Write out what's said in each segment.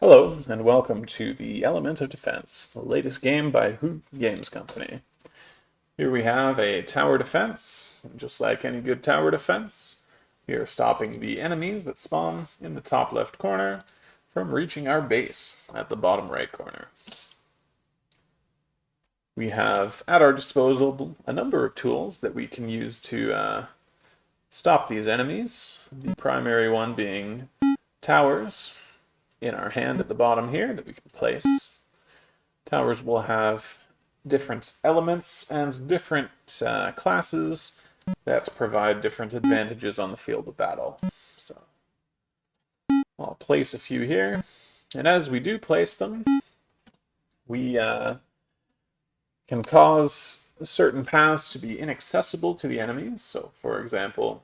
Hello, and welcome to the Element of Defense, the latest game by Hoot Games Company. Here we have a tower defense, and just like any good tower defense, we are stopping the enemies that spawn in the top left corner from reaching our base at the bottom right corner. We have at our disposal a number of tools that we can use to stop these enemies, the primary one being towers in our hand at the bottom here that we can place. Towers will have different elements and different classes that provide different advantages on the field of battle. So I'll place a few here, and as we do place them, we can cause certain paths to be inaccessible to the enemies. So for example,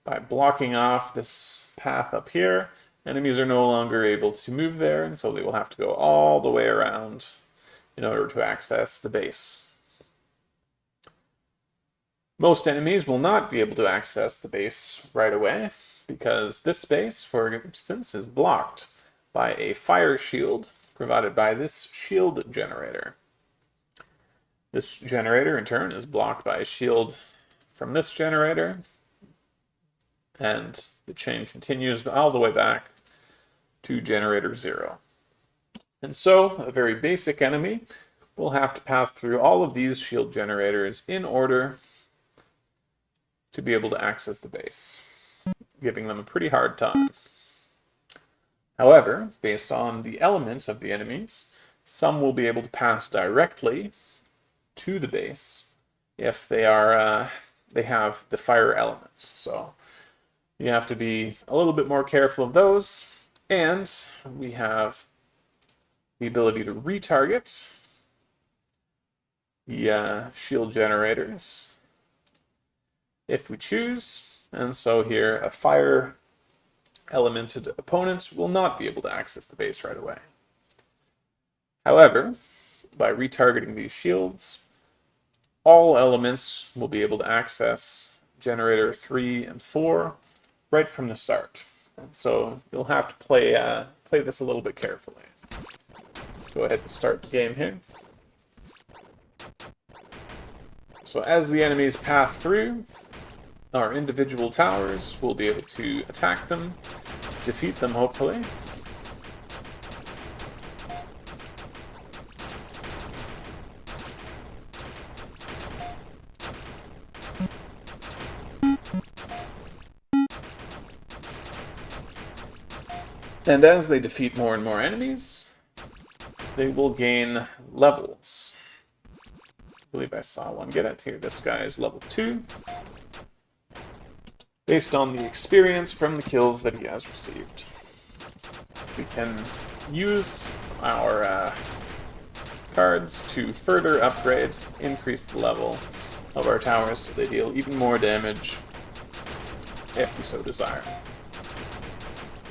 by blocking off this path up here, enemies are no longer able to move there, and so they will have to go all the way around in order to access the base. Most enemies will not be able to access the base right away, because this base, for instance, is blocked by a fire shield provided by this shield generator. This generator, in turn, is blocked by a shield from this generator, and the chain continues all the way back to generator 0. And so, a very basic enemy will have to pass through all of these shield generators in order to be able to access the base, giving them a pretty hard time. However, based on the elements of the enemies, some will be able to pass directly to the base if they have the fire elements. So you have to be a little bit more careful of those. And we have the ability to retarget the shield generators if we choose. And so here, a fire elemented opponent will not be able to access the base right away. However, by retargeting these shields, all elements will be able to access generator 3 and 4 right from the start. And so you'll have to play this a little bit carefully. Go ahead and start the game here. So as the enemies pass through, our individual towers will be able to attack them, defeat them hopefully. And as they defeat more and more enemies, they will gain levels. I believe I saw one get it here. This guy is level 2. Based on the experience from the kills that he has received. We can use our cards to further upgrade, increase the level of our towers so they deal even more damage if we so desire.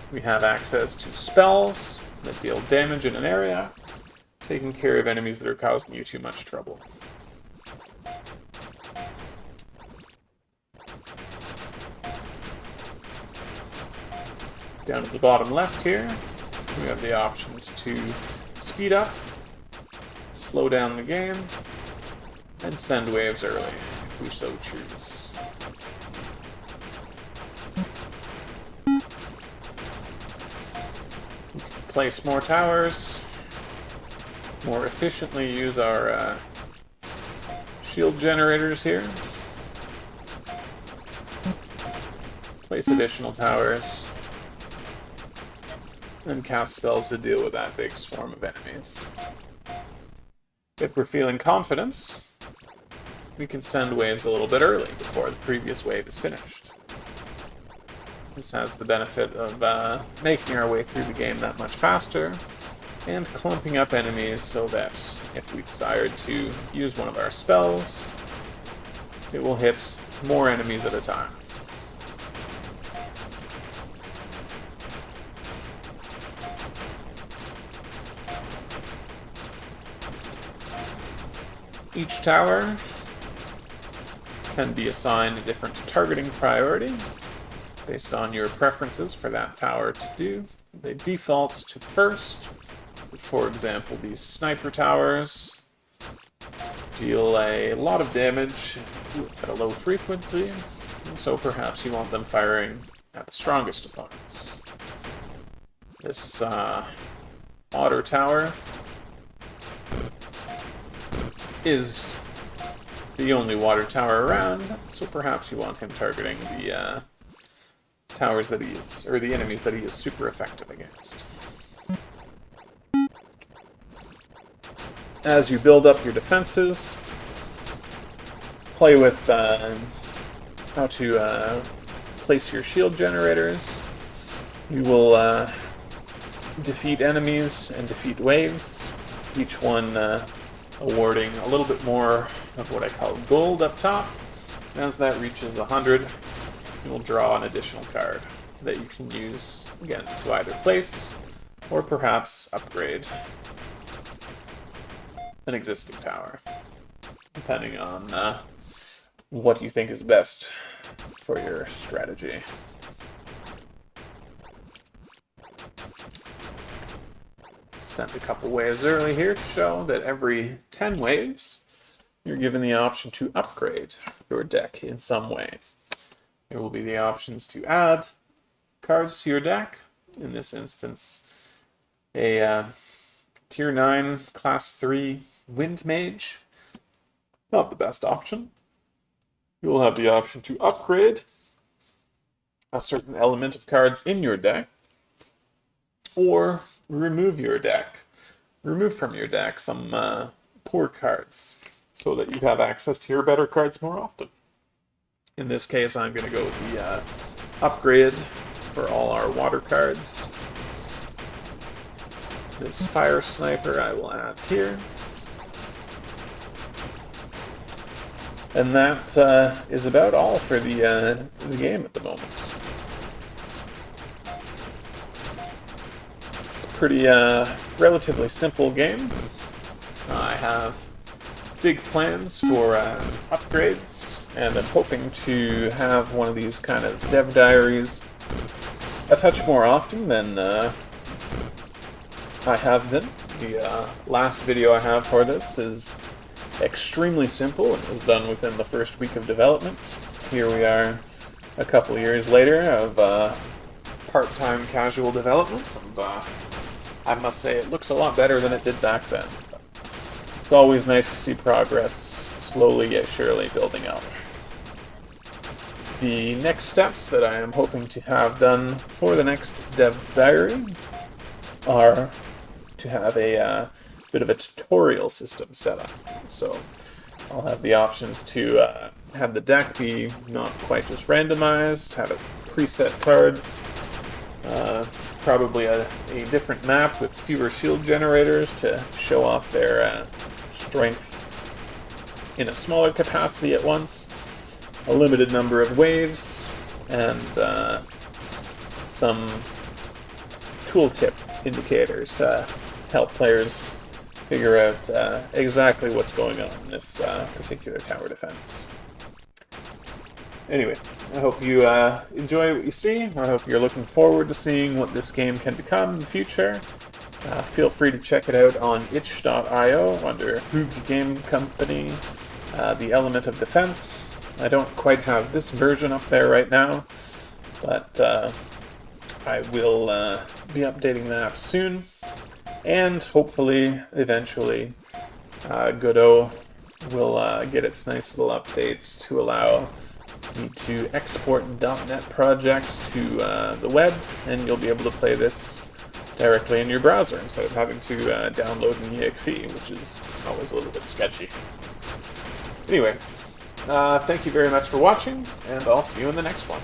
We have access to spells that deal damage in an area, taking care of enemies that are causing you too much trouble. Down at the bottom left here, we have the options to speed up, slow down the game, and send waves early, if we so choose. Place more towers, more efficiently use our shield generators here. Place additional towers, and cast spells to deal with that big swarm of enemies. If we're feeling confidence, we can send waves a little bit early before the previous wave is finished. This has the benefit of making our way through the game that much faster, and clumping up enemies so that if we desired to use one of our spells, it will hit more enemies at a time. Each tower can be assigned a different targeting priority, based on your preferences for that tower to do. They default to first. For example, these sniper towers deal a lot of damage at a low frequency, and so perhaps you want them firing at the strongest opponents. This otter tower is the only water tower around, so perhaps you want him targeting the towers that he is, or the enemies that he is super effective against. As you build up your defenses, play with how to place your shield generators. You will defeat enemies and defeat waves, each one awarding a little bit more of what I call gold up top. And as that reaches 100, you will draw an additional card that you can use, again, to either place or perhaps upgrade an existing tower, depending on what you think is best for your strategy. Sent a couple waves early here to show that every 10 waves, you're given the option to upgrade your deck in some way. There will be the options to add cards to your deck. In this instance, a Tier 9 Class 3 Wind Mage. Not the best option. You will have the option to upgrade a certain element of cards in your deck, or remove from your deck some poor cards, so that you have access to your better cards more often. In this case, I'm going to go with the upgrade for all our water cards. This fire sniper I will add here. And that is about all for the game at the moment. It's a pretty relatively simple game. I have big plans for upgrades, and I'm hoping to have one of these kind of dev diaries a touch more often than I have been. The last video I have for this is extremely simple and was done within the first week of development. Here we are a couple years later of part-time casual development, and I must say it looks a lot better than it did back then. It's always nice to see progress slowly yet surely building up. The next steps that I am hoping to have done for the next dev diary are to have a bit of a tutorial system set up. So I'll have the options to have the deck be not quite just randomized, have it preset cards, probably a different map with fewer shield generators to show off their strength in a smaller capacity at once, a limited number of waves, and some tooltip indicators to help players figure out exactly what's going on in this particular tower defense. Anyway, I hope you enjoy what you see. I hope you're looking forward to seeing what this game can become in the future. Feel free to check it out on itch.io under Hoog Game Company, the element of defense. I don't quite have this version up there right now, but I will be updating that soon. And hopefully, eventually, Godot will get its nice little updates to allow me to export .NET projects to the web, and you'll be able to play this directly in your browser instead of having to download an exe, which is always a little bit sketchy. Anyway, thank you very much for watching, and I'll see you in the next one.